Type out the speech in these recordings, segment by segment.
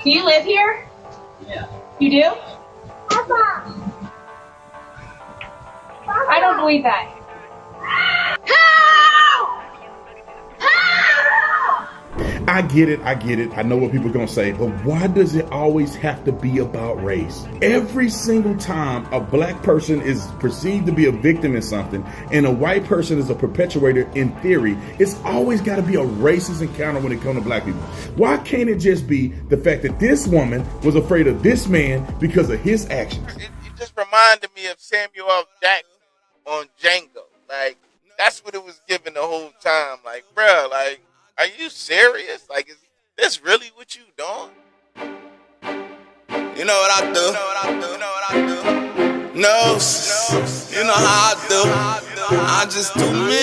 Do you live here? Yeah. You do? Papa. I don't believe that. I get it. I know what people are going to say, but why does it always have to be about race? Every single time a black person is perceived to be a victim in something and a white person is a perpetuator in theory, it's always got to be a racist encounter when it comes to black people. Why can't it just be the fact that this woman was afraid of this man because of his actions? It just reminded me of Samuel L. Jackson on Django. Like, that's what it was giving the whole time. Like, bruh, like, are you serious? Like, is this really what you doing? You know what I do? You know what I do? No, you know how I do. I just do me.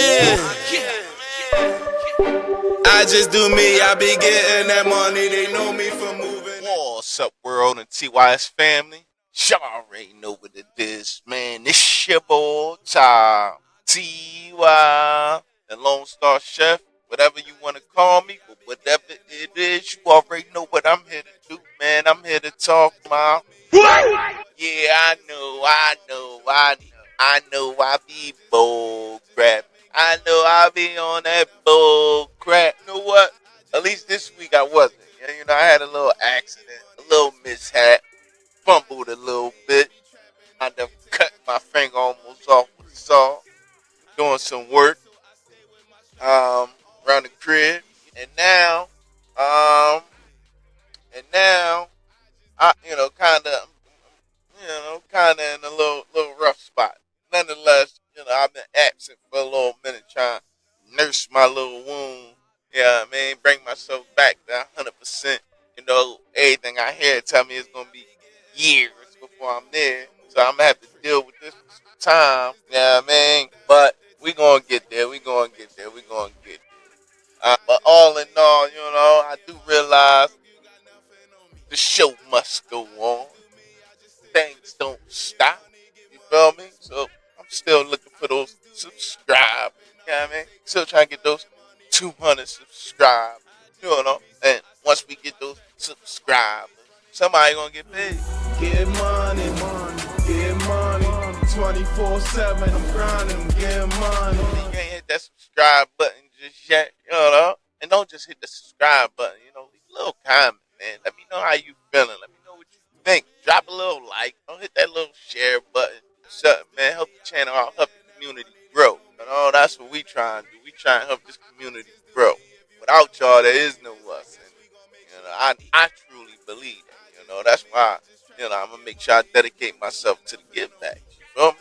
I just do me. I be getting that money. They know me for moving. What's up, world and TYS family? Y'all already know what it is, man. This your boy, Ty, TY, the Lone Star Chef. Whatever you want to call me, but whatever it is, you already know what I'm here to do, man. I'm here to talk, man. Yeah, I know, I be bull crap. I know I be on that bull crap. You know what? At least this week I wasn't. Yeah, you know, I had a little accident, a little mishap, fumbled a little bit. I done cut my finger almost off with a saw, doing some work. Around the crib, and now, I, kind of in a little rough spot. Nonetheless, I've been absent for a little minute trying to nurse my little wound. Yeah, I mean, bring myself back to 100%. Everything I hear tell me it's gonna be years before I'm there, so I'm gonna have to deal with this for some time. Yeah, I mean, but we gonna get there. We gonna get there. But all in all, I do realize the show must go on. Things don't stop. You feel me? So I'm still looking for those subscribers. You know what I mean? Still trying to get those 200 subscribers. And once we get those subscribers, somebody gonna get paid. Get money, get money. 24/7, I'm grinding, I'm getting money. You ain't hit that subscribe button just yet, and don't just hit the subscribe button, leave a little comment, man. Let me know how you feeling. Let me know what you think. Drop a little like. Don't hit that little share button. Something, man. Help the channel out. Help the community grow. That's what we trying to do. We trying to help this community grow. Without y'all, there is no us. And, I truly believe that. That's why, I'm going to make sure I dedicate myself to the give back. You feel me?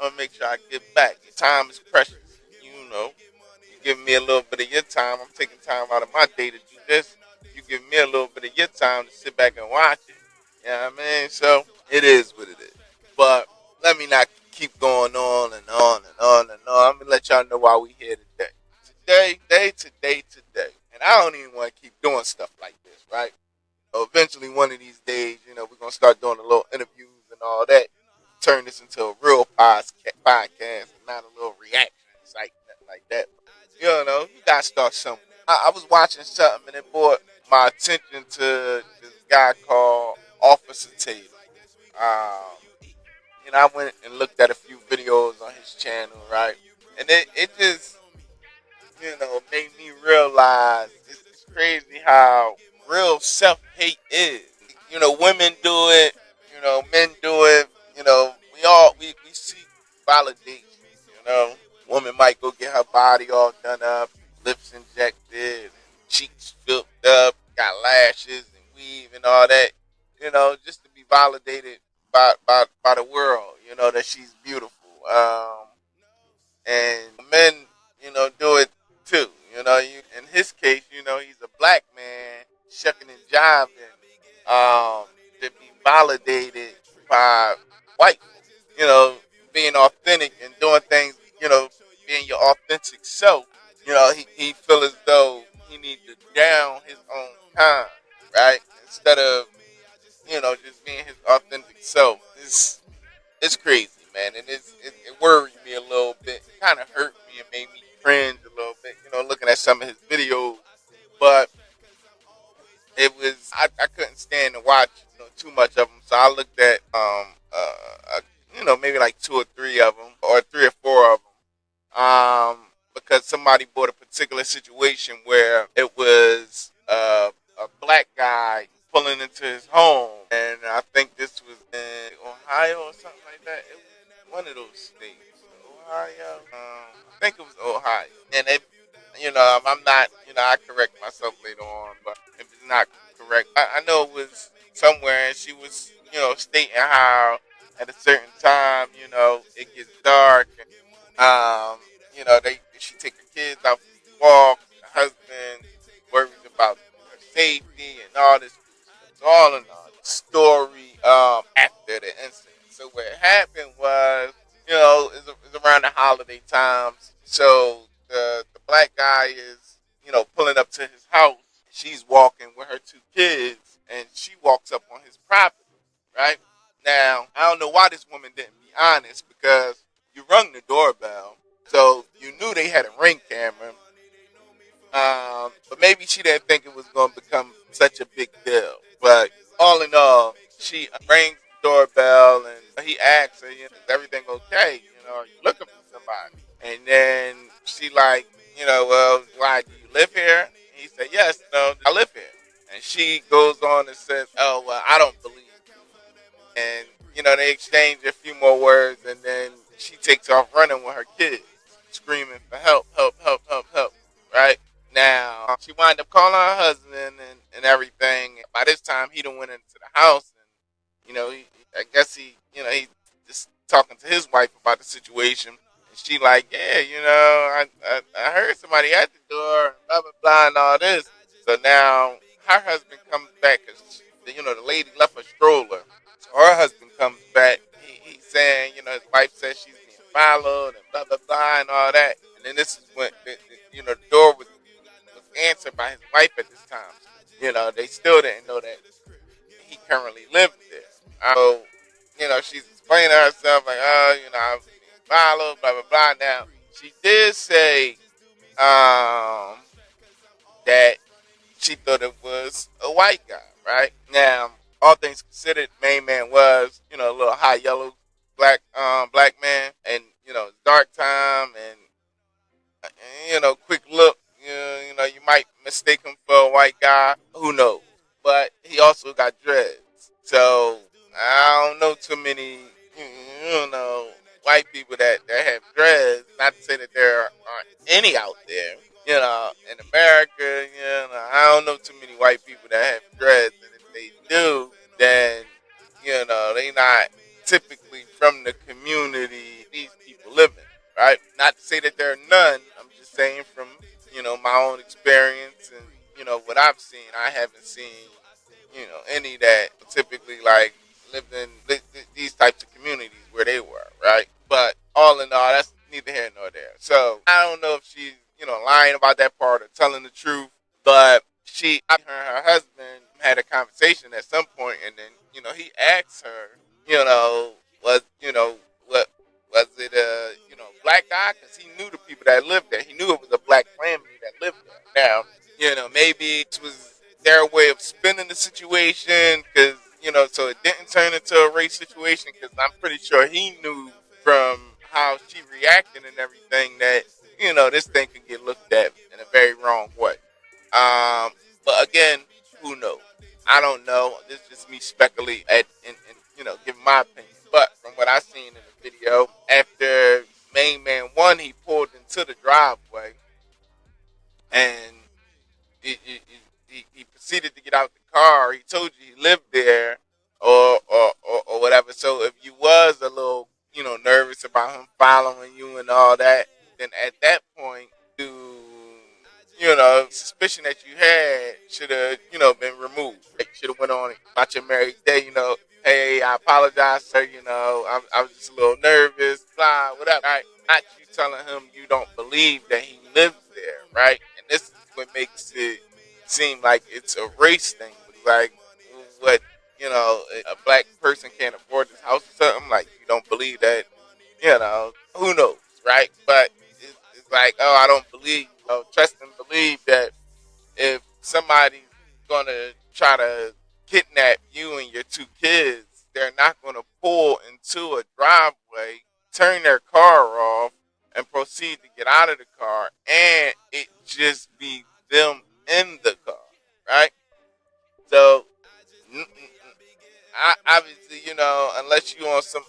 I'm going to make sure I give back. Your time is precious. You giving me a little bit of your time. I'm taking time out of my day to do this. You give me a little bit of your time to sit back and watch it. You know what I mean? So it is what it is. But let me not keep going on and on and on and on. I'm going to let y'all know why we here today. Today. And I don't even want to keep doing stuff like this, right? So eventually one of these days, we're going to start doing a little interviews and all that. Turn this into a real podcast and not a little reaction site like that. You got to start somewhere. I was watching something and it brought my attention to this guy called Officer Tatum. I went and looked at a few videos on his channel, right? And it just, made me realize it's crazy how real self-hate is. Women do it, men do it, we seek validation, Woman might go get her body all done up, lips injected, cheeks filled up, got lashes and weave and all that, just to be validated by the world, that she's beautiful. And men, do it too. In his case, he's a black man shucking and jiving, to be validated by white people, being authentic and doing things, being your authentic self. He feel as though he needs to down his own kind, right? Instead of, just being his authentic self. It's crazy, man, and it worried me a little bit. It kind of hurt me and made me cringe a little bit, looking at some of his videos. But I couldn't stand to watch too much of them, so I looked at maybe like two or three of them, or three or four of them, because somebody brought a particular situation where it was a black guy pulling into his home, and I think this was in Ohio or something like that. It was one of those states, Ohio. I think it was Ohio, and it, I'm not, I correct myself later on, but if it's not correct, I know it was somewhere, and she was, stating how at a certain time, it gets dark, and she take her kids out for walks, the husband worries about her safety and all this good stuff. So all in all, the story after the incident. So what happened was, it's around the holiday times. So the black guy is, pulling up to his house. She's walking with her two kids, and she walks up on his property, right? Now, I don't know why this woman didn't be honest, because you rung the doorbell, so you knew they had a ring camera. But maybe she didn't think it was going to become such a big deal. But all in all, she rings the doorbell, and he asks her, is everything okay? Are you looking for somebody? And then she like, well, why, do you live here? And he said, yes, no, I live here. And she goes on and says, oh, well, I don't believe you. And, they exchange a few more words, and then she takes off running with her kids, screaming for help, help, help, help, help, right? Now, she wound up calling her husband and everything. By this time, he done went into the house, and, I guess he just talking to his wife about the situation. And she like, yeah, I heard somebody at the door, and blah, blah, blah, and all this. So now, her husband comes back, because, the lady left a stroller. So her husband comes back. He's saying, his wife says she's being followed, and blah, blah, blah, and all that. And then this is when, the door was answered by his wife at this time. They still didn't know that he currently lived there. So, she's explaining herself like, oh, I'm being followed, blah, blah, blah. Now, she did say that she thought it was a white guy, right? Now, all things considered, main man was, a little high yellow black man, and, it's dark time, and, quick look, you might mistake him for a white guy. Who knows? But he also got dreads. So I don't know too many, white people that have dreads. Not to say that there aren't any out there, in America. I don't know too many white people that have dreads. And if they do, then, they not typically from the community these people live in. Right? Not to say that there are none. I'm just saying from, my own experience and, what I've seen. I haven't seen, any that typically like lived in these types of communities where they were, right? But all in all, that's neither here nor there. So I don't know if she's, lying about that part or telling the truth, but her husband had a conversation at some point, and then, he asked her, was, what, was it a, black guy? Because he knew the people that lived there. He knew it was a black family that lived there. Now, maybe it was their way of spinning the situation, because, so it didn't turn into a race situation, because I'm pretty sure he knew from how she reacted and everything that, this thing could get looked at in a very wrong way. But again, who knows? I don't know. This is just me speculating and giving my opinion. But from what I seen in the video, after main man one, he pulled into the driveway, and he proceeded to get out the car. He told you he lived there, or whatever. So if you was a little, nervous about him following you and all that, then at that point, suspicion that you had should have, been removed. Like, should have went on about your married day, hey, I apologize, sir, I was just a little nervous, blah, whatever, right? Not you telling him you don't believe that he lives there, right? And this is what makes it seem like it's a race thing. Like, what, a black person can't afford this house or something, like, you don't believe that, who knows, right? But it's like, I don't believe, trust and believe that if somebody's gonna try to kidnap you and your two kids, they're not going to pull into a driveway, turn their car off, and proceed to get out of the car, and it just be them in the car, right? So, obviously, unless you on some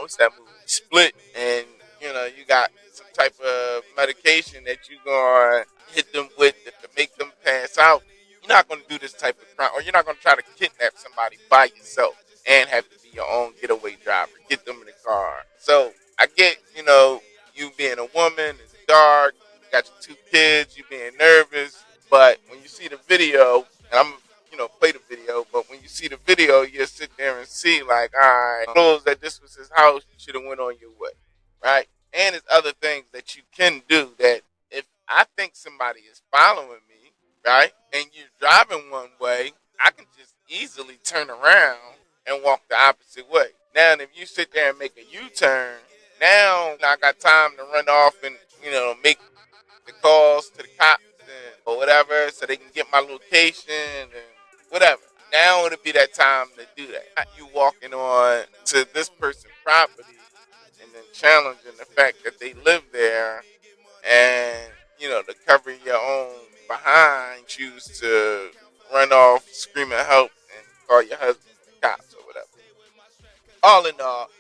what's that movie, Split, and you got some type of medication that you gonna hit them with to make them pass out, you're not gonna do this type of crime, or you're not gonna try to kidnap somebody by yourself and have to be your own getaway driver, get them in the car. So I get, you being a woman, it's dark, you got your two kids, you being nervous, but when you see the video, and I'm play the video, but when you see the video, you sit there and see, like, all right, knows that this was his house, you should have went on your way, right? And there's other things that you can do that if I think somebody is following me, right, and you're driving one way, I can just easily turn around and walk the opposite way. Now, if you sit there and make a U-turn, now I got time to run off and, make the calls to the cops or whatever, so they can get my location and whatever. Now it'll be that time to do that. Not you walking on to this person's property and then challenging the fact that they live there, and to cover your own behind, choose to run off screaming help and call your husband the cops or whatever. All in all,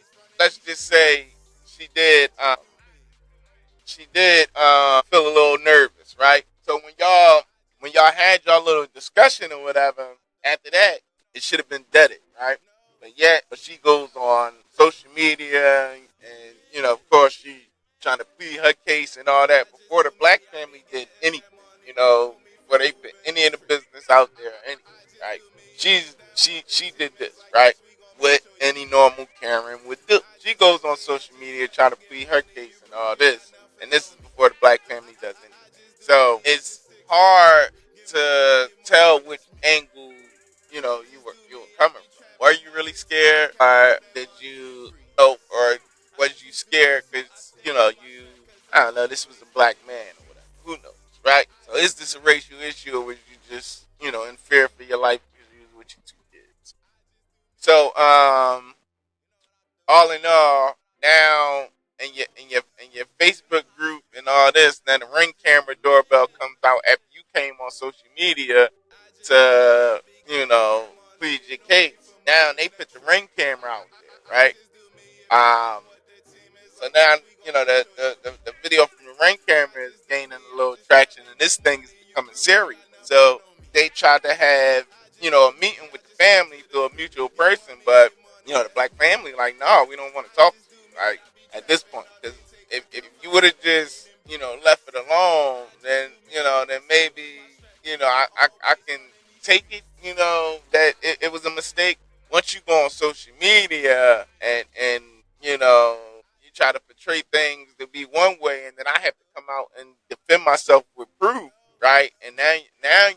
let's just say she did. Feel a little nervous, right? So when y'all had y'all little discussion or whatever, after that, it should have been deaded, right? But she goes on social media, and of course, she trying to plead her case and all that before the black family did anything, before they put any of the business out there or anything, right? She did this, right? What any normal Karen would do. She goes on social media trying to plead her case and all this, and this is before the black family does anything. So it's hard to tell which angle you were coming from. Were you really scared, or did you or was you scared because I don't know, this was a black man or whatever? Who knows, right? So is this a racial issue, or was you just in fear for your life because you was with your two kids? So all in all, now in your Facebook group and all this, then the Ring camera doorbell comes out after you came on social media to plead your case. Now they put the Ring camera out there, right? So now the video from the Ring camera is gaining a little traction, and this thing is becoming serious. So they tried to have a meeting with the family through a mutual person, but the black family like, no, we don't want to talk to you, right? At this point, because if you would have just left it alone, then then maybe I can take it, that it was a mistake. Once you go on social media and you try to portray things to be one way, and then I have to come out and defend myself with proof, right? And now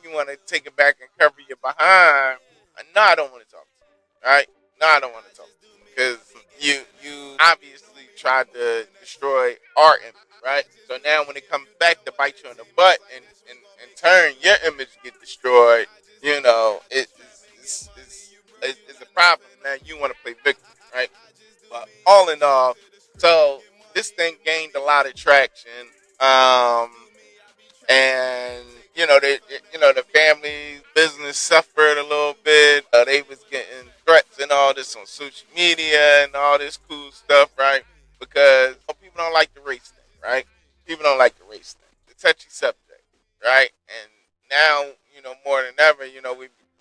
you want to take it back and cover your behind. No, I don't want to talk to you, right? No, I don't want to talk to you because you obviously tried to destroy our image, right? So now when it comes back to bite you in the butt and in turn your image get destroyed, it's a problem. Now you want to play victim, right? But all in all, so this thing gained a lot of traction, and the family business suffered a little bit. They was getting threats and all this on social media and all this cool stuff, right? Because people don't like the race thing, right? People don't like the race thing. It's a touchy subject, right? And now, more than ever,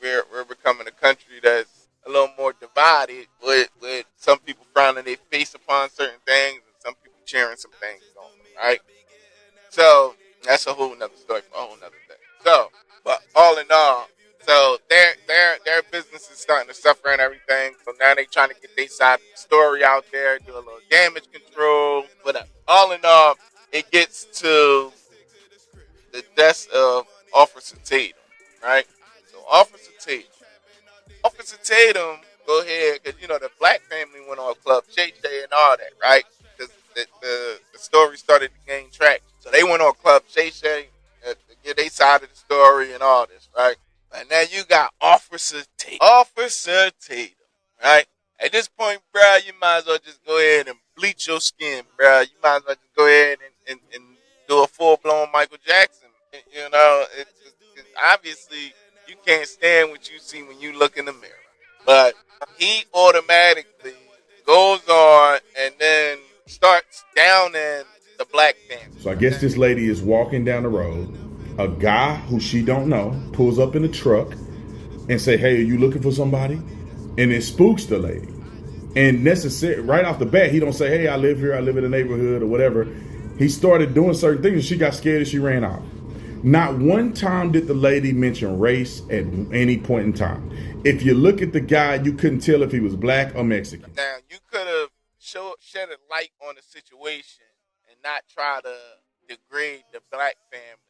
we're becoming a country that's a little more divided, with some people frowning their face upon certain things and some people cheering some things on, right? So that's a whole nother story for a whole nother thing. So, but all in all, so their business is starting to suffer and everything. So now they trying to get their side of the story out there, do a little damage control, whatever. All in all, it gets to the death of Officer Tatum, right? So Officer Tatum, go ahead, because the black family went on Club Shay Shay and all that, right? Because the story started to gain traction. So they went on Club Shay Shay to get their side of the story and all this, right? And now you got Officer Tatum. Officer Tatum, right? At this point, bro, you might as well just go ahead and bleach your skin, bro. You might as well just go ahead and do a full blown Michael Jackson. You know, obviously you can't stand what you see when you look in the mirror. But he automatically goes on and then starts downing the black family. So I guess this lady is walking down the road. A guy who she don't know pulls up in a truck and say, "Hey, are you looking for somebody?" And it spooks the lady. And necessary right off the bat, he don't say, "Hey, I live here. I live in the neighborhood," or whatever. He started doing certain things, and she got scared and she ran off. Not one time did the lady mention race at any point in time. If you look at the guy, you couldn't tell if he was black or Mexican. Now you could have shed a light on the situation and not try to degrade the black family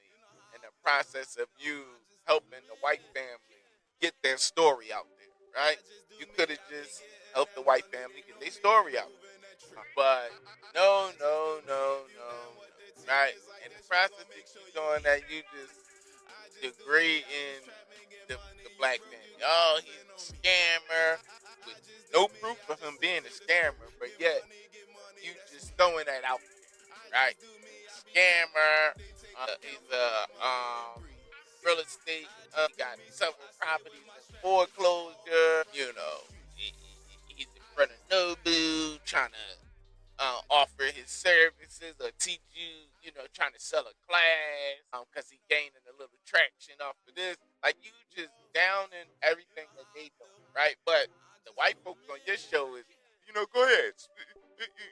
in the process of you helping the white family get their story out there, right? You could have just helped the white family get their story out there. But no, no, no, no, no. Right? In the process of you doing that, you just degrading the black family. Oh, he's a scammer with no proof of him being a scammer, but yet you just throwing that out there, right? Scammer. He's a real estate. Got several properties in foreclosure. You know, he's in front of Nobu trying to offer his services or teach you, you know, trying to sell a class because he gaining a little traction off of this. Like you just downing everything that they do, right? But the white folks on your show is, you know, go ahead,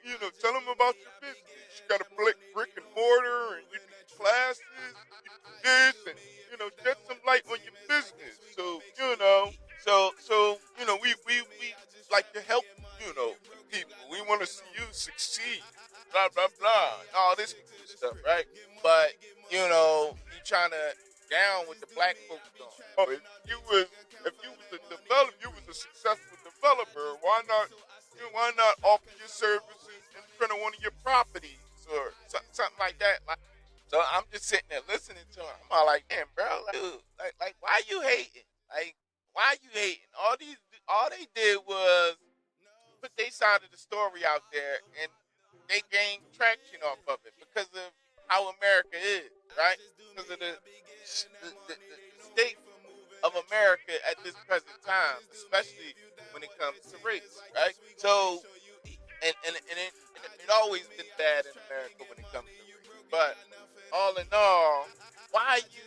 you know, tell them about your business. You got a brick and mortar, and you do classes, you do this, and you know, shed some light on your business. So you know, you know, we like to help, you know, people. We want to see you succeed. Blah blah blah. All this good stuff, right? But you know, you trying to down with the black folks doing. Oh, if you was a developer, you was a successful developer. Why not offer your services in front of one of your properties or something like that? So I'm just sitting there listening to him. I'm all like, damn, bro, like, dude, like, why you hating? Like, why you hating? All they did was put their side of the story out there, and they gained traction off of it because of how America is, right? Because of the state of America at this present time, especially when it comes to race, right? So, it always been bad in America when it comes to race. But all in all, why are you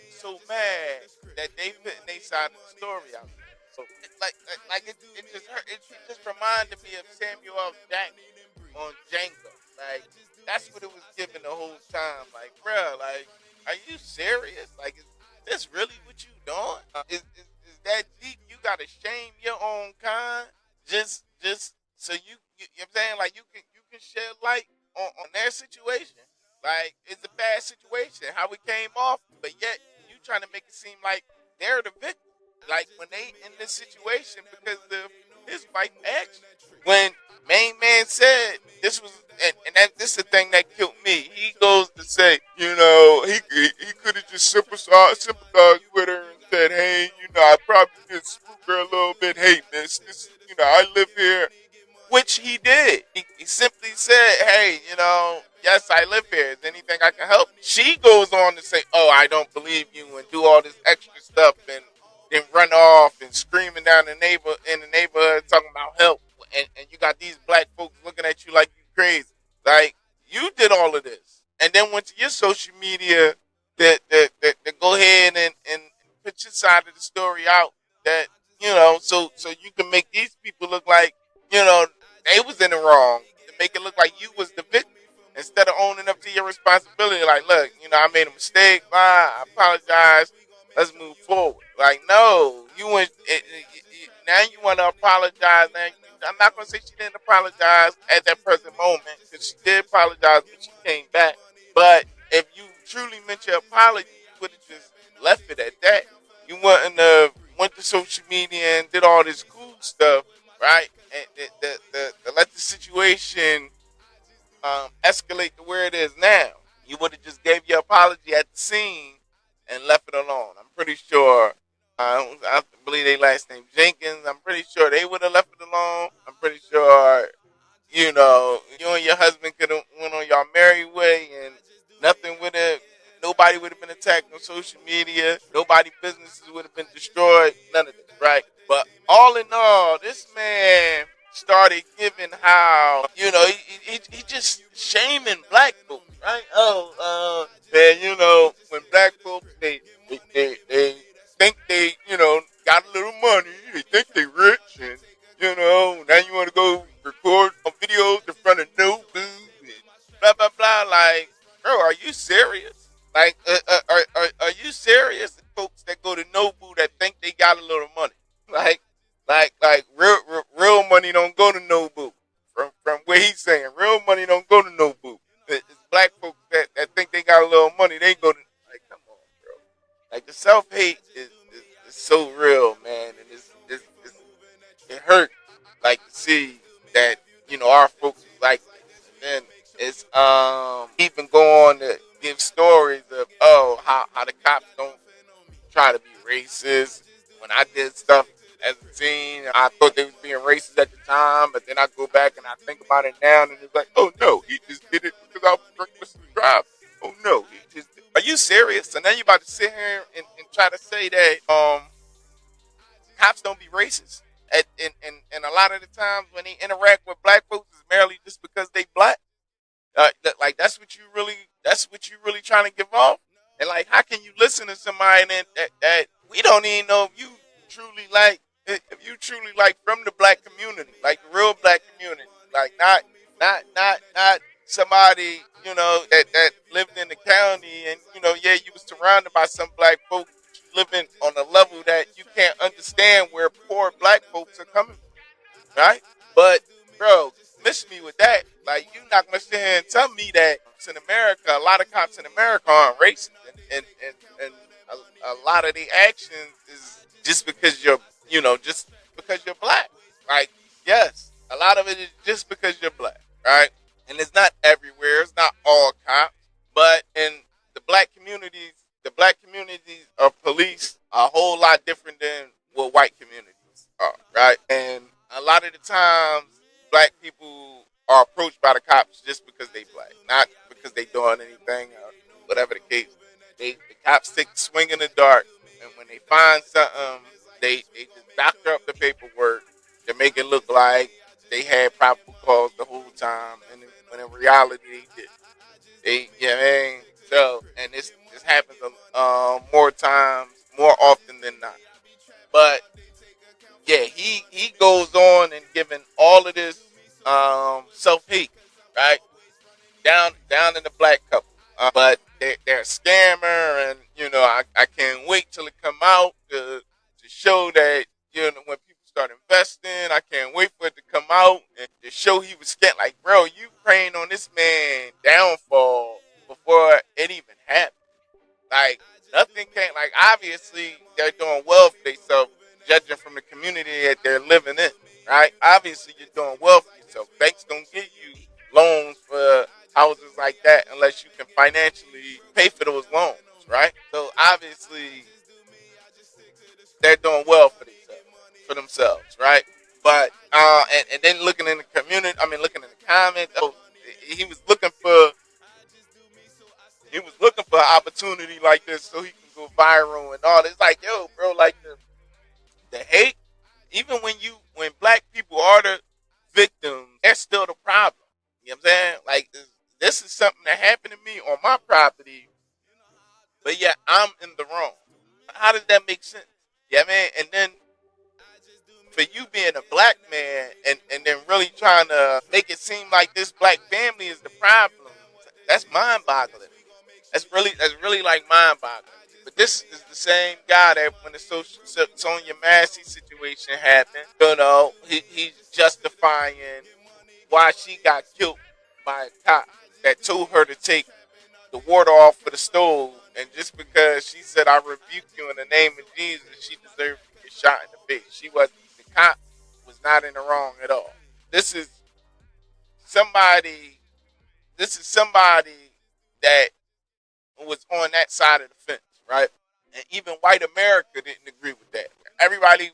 so mad that they putting their side of the story out there? So, it just reminded me of Samuel L. Jackson on Django. Like that's what it was giving the whole time. Like, bro, like, are you serious? Like, is this really what you doing? Is that deep? You gotta shame your own kind just so you know what I'm saying? Like you can shed light on their situation. Like it's a bad situation, how we came off, but yet you trying to make it seem like they're the victim. Like when they in this situation because of his wife action. When main man said this was, and that this is the thing that killed me. He goes to say, you know, he could have just sympathized with her and said, hey, you know, I probably did spook her a little bit. Hey, this, you know, I live here, which he did. He simply said, hey, you know, yes, I live here. Is there anything I can help? She goes on to say, oh, I don't believe you, and do all this extra stuff and then run off and screaming down in the neighborhood talking about help. And you got these black folks looking at you like you crazy. Like, you did all of this. And then went to your social media that go ahead and put your side of the story out that, you know, so you can make these people look like, you know, they was in the wrong. To make it look like you was the victim. Instead of owning up to your responsibility. Like, look, you know, I made a mistake. I apologize. Let's move forward. Like, no, you went. Now you want to apologize. Now I'm not gonna say she didn't apologize at that present moment because she did apologize when she came back. But if you truly meant your apology, you would have just left it at that. You wouldn't have went to social media and did all this cool stuff, right? And to let the situation escalate to where it is now. You would have just gave your apology at the scene and left it alone. I'm pretty sure I believe they last name Jenkins. I'm pretty sure they would have left it alone. I'm pretty sure you and your husband could have went on your merry way, and nothing would have, nobody would have been attacked on social media. Nobody businesses would have been destroyed. None of this, right? But all in all, this man started giving how he just shaming black folks, right? Man, when black folks they think they got a little money, they think they rich, and now you want to go record videos in front of Nobu and blah blah blah. Like, bro, are you serious? Like, are you serious? The folks that go to Nobu that think they got a little money, like, real money don't go to Nobu. From where he's saying, real money don't go to Nobu. It's black folks that think they got a little money. They go to, like, come on, bro. Like, the self hate is so real, man, and it hurts, like, to see that our folks is like this. And then it's even go on to give stories of how the cops don't try to be racist. When I did stuff as a teen, I thought they was being racist at the time, but then I go back and I think about it now, and it's like, oh no, he just did it because I was reckless and driving. Oh no, he just did. Are you serious? So now you about to sit here and try to say that cops don't be racist. And a lot of the times when they interact with black folks, it's merely just because they black. Like, that's what you really trying to give off. And, like, how can you listen to somebody that we don't even know if you truly like from the black community, like the real black community, like not somebody that lived in the county, and yeah, you was surrounded by some black folks living on a level that you can't understand where poor black folks are coming from, right? But, bro, miss me with that. Like, you're not gonna sit here and tell me that in America, a lot of cops in America aren't racist, and a lot of the actions is just because just because you're black. Like, yes, a lot of it is just because you're black, right? And it's not everywhere. It's not all cops, but in the black communities are policed a whole lot different than what white communities are, right? And a lot of the times, black people are approached by the cops just because they black, not because they doing anything or whatever the case. The cops take a swing in the dark, and when they find something, they just doctor up the paperwork to make it look like they had probable cause the whole time, and when in reality they did. So, and this happens more often than not. But yeah, he goes on and giving all of this self hate, right? Down in the black couple. But they're a scammer, and I can't wait till it come out to show that when people start investing, I can't wait for it to come out and to show he was scam. Like, bro, you praying on this man downfall before it even happened. Like, nothing came. Like, obviously they're doing well for themselves, judging from the community that they're living in, right? Obviously you're doing well for yourself. Banks don't give you loans for houses like that unless you can financially pay for those loans, right? So obviously they're doing well for themselves, right? But and then looking in the community, I mean, looking in the comments, he was looking for he was looking for an opportunity like this so he can go viral and all. It's like, yo, bro, like the hate, even when black people are the victims, they're still the problem. You know what I'm saying? Like, this is something that happened to me on my property, but yeah, I'm in the wrong. How does that make sense? Yeah, man. And then for you being a black man and then really trying to make it seem like this black family is the problem, that's mind boggling. That's really like mind boggling. But this is the same guy that when the Sonya Massey situation happened, he's justifying why she got killed by a cop that told her to take the water off of the stove, and just because she said I rebuke you in the name of Jesus, she deserved to get shot in the face. She was the cop was not in the wrong at all. This is somebody. This is somebody that was on that side of the fence, right? And even white America didn't agree with that. Everybody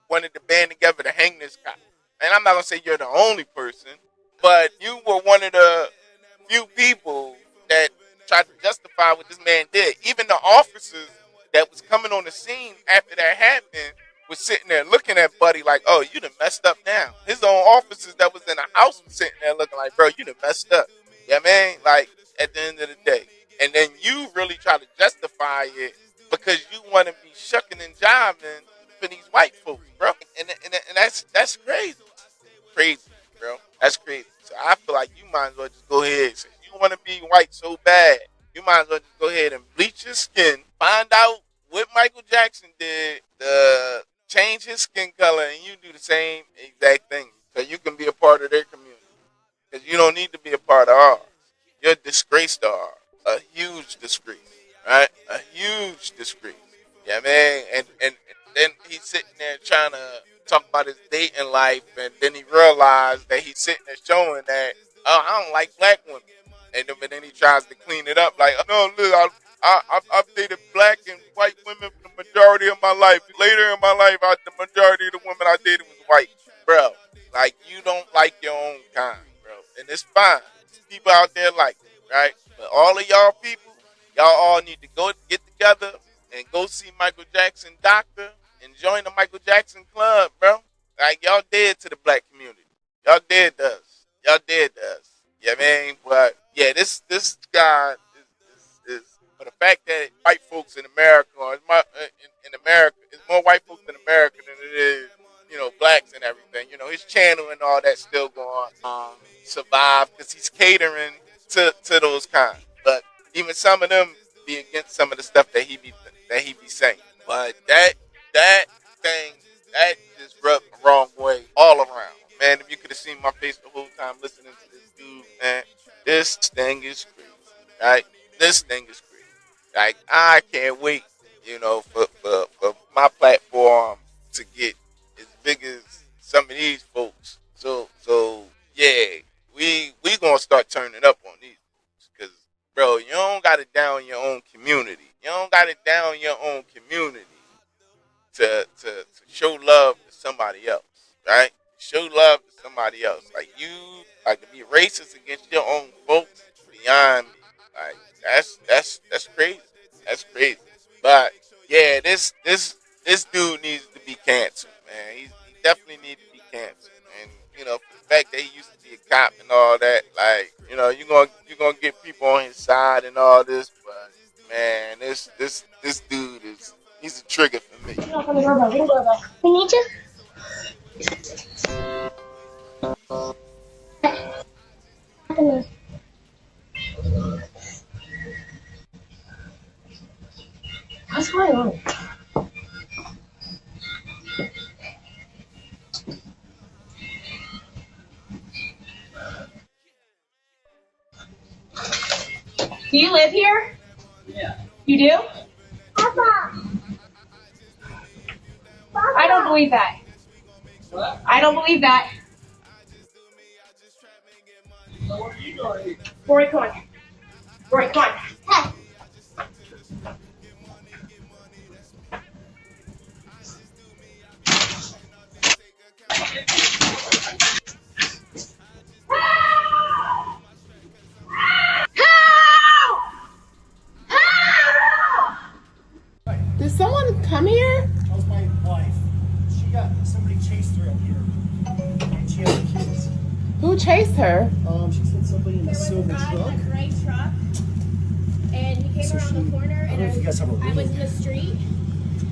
wanted to band together to hang this guy. And I'm not going to say you're the only person, but you were one of the few people that tried to justify what this man did. Even the officers that was coming on the scene after that happened was sitting there looking at Buddy like, oh, you done messed up now. His own officers that was in the house was sitting there looking like, bro, you done messed up. Yeah, man, like at the end of the day. And then you really try to justify it because you want to be shucking and jiving for these white folks, bro. And that's crazy. Crazy, bro. That's crazy. So I feel like you might as well just go ahead. Since you want to be white so bad, you might as well just go ahead and bleach your skin, find out what Michael Jackson did to change his skin color, and you do the same exact thing. So you can be a part of their community. Because you don't need to be a part of ours. You're a disgrace to ours. A huge disgrace. Right? A huge disgrace. Yeah, man. And then he's sitting there trying to talk about his dating life, and then he realized that he's sitting there showing that, oh, I don't like black women. But then he tries to clean it up like, oh, no, look, I've dated black and white women for the majority of my life. Later in my life, the majority of the women I dated was white. Bro, like, you don't like your own kind, bro. And it's fine. There's people out there like it, right? But all of y'all people, y'all all need to go get together and go see Michael Jackson doctor and join the Michael Jackson club, bro. Like, y'all dead to the black community. Y'all dead to us. Y'all dead to us. Yeah, man. But yeah, this guy is for the fact that white folks in America, or in America, it's more white folks in America than it is, blacks and everything. His channel and all that still going survive because he's catering to those kinds. But even some of them be against some of the stuff that he be saying. But that thing that just rubbed the wrong way all around. Man, if you could have seen my face the whole time listening to this dude, man, this thing is crazy, right? This thing is crazy. Like, I can't wait, for my platform to get as big as some of these folks. So yeah, we gonna start turning up on these folks, because, bro, you don't got to down your own community. You don't got to down your own community to show love to somebody else, right? Show love to somebody else. Like, you like to be racist against your own folks beyond me. Like, that's crazy. That's crazy. But yeah, this dude needs to be canceled, man. He definitely needs to be canceled. And for the fact that he used to be a cop and all that, like, you're gonna get people on his side and all this, but man, this dude he's a trigger for me. Knock on the doorbell. Ring the doorbell. We need you. What's going on? Do you live here? Yeah. You do? Papa. I don't believe that. What? I don't believe that. So what are you doing here? Rory, come on. Rory, come on. Hey. Did someone come here? That was my wife. Somebody chased her up here, and she had the kids. Who chased her? She said somebody in the There was a silver guy truck. in a gray truck, and he came So around the corner, I don't and know if you guys have a I was reading. in the street,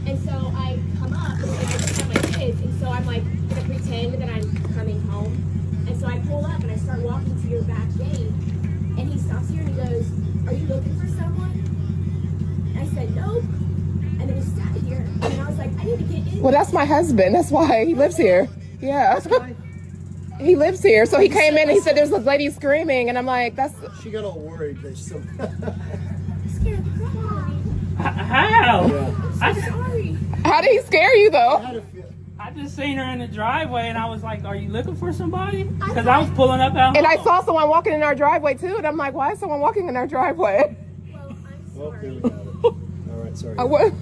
and so I come up, and I just have my kids, and so I'm like gonna pretend that I'm coming home, and so I pull up and I start walking to your back gate, and he stops here and he goes, "Are you looking for someone?" And I said, "Nope," and then he sat here, and I was like, "I need to get in." Well, that's my husband. That's why he lives here. Yeah. He lives here. So he came in and he said there's a lady screaming. And I'm like, that's... She got all worried that some. Scared the crap out of me. How? Yeah. I'm so sorry. How did he scare you, I though? had a feel. I just seen her in the driveway and I was like, are you looking for somebody? Because I was pulling up out And I home. saw someone walking in our driveway, too. And I'm like, why is someone walking in our driveway? Well, I'm Oh, there sorry. we got it. All right, sorry. What?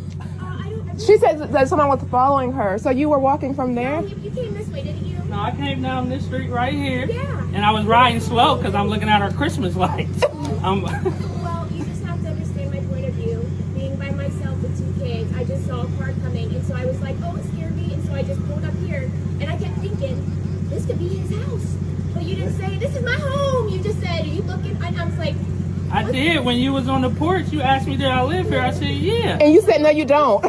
She said that someone was following her. So you were walking from there? No, you came this way, didn't you? No, I came down this street right here. Yeah. And I was riding slow because I'm looking at our Christmas lights. Well, you just have to understand my point of view. Being by myself with 2 kids, I just saw a car coming, and so I was like, oh, it scared me, and so I just pulled up here, and I kept thinking, this could be his house. But you didn't say, this is my home. You just said, are you looking? And I was like, I did. When you was on the porch, you asked me, did I live here? I said, yeah. And you said, no, you don't.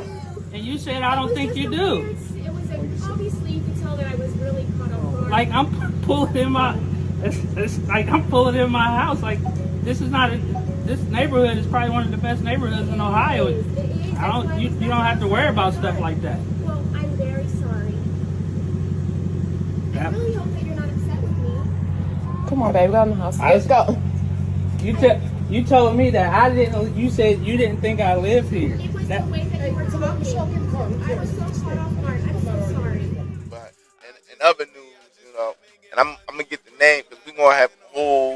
And you said, I don't think you do. It was obviously, you could tell that I was really caught off guard. Like, I'm pulling in my, it's like I'm pulling in my house. Like, this is not, this neighborhood is probably one of the best neighborhoods in Ohio. You don't have to worry about stuff like that. Well, I'm very sorry. I really hope that you're not upset with me. Come on, baby, go in the house. Let's go. You told me that I didn't. You said you didn't think I lived here. It was the way that you were talking. I was so caught off guard. I'm so sorry. But in other news, and I'm gonna get the name because we're gonna have a whole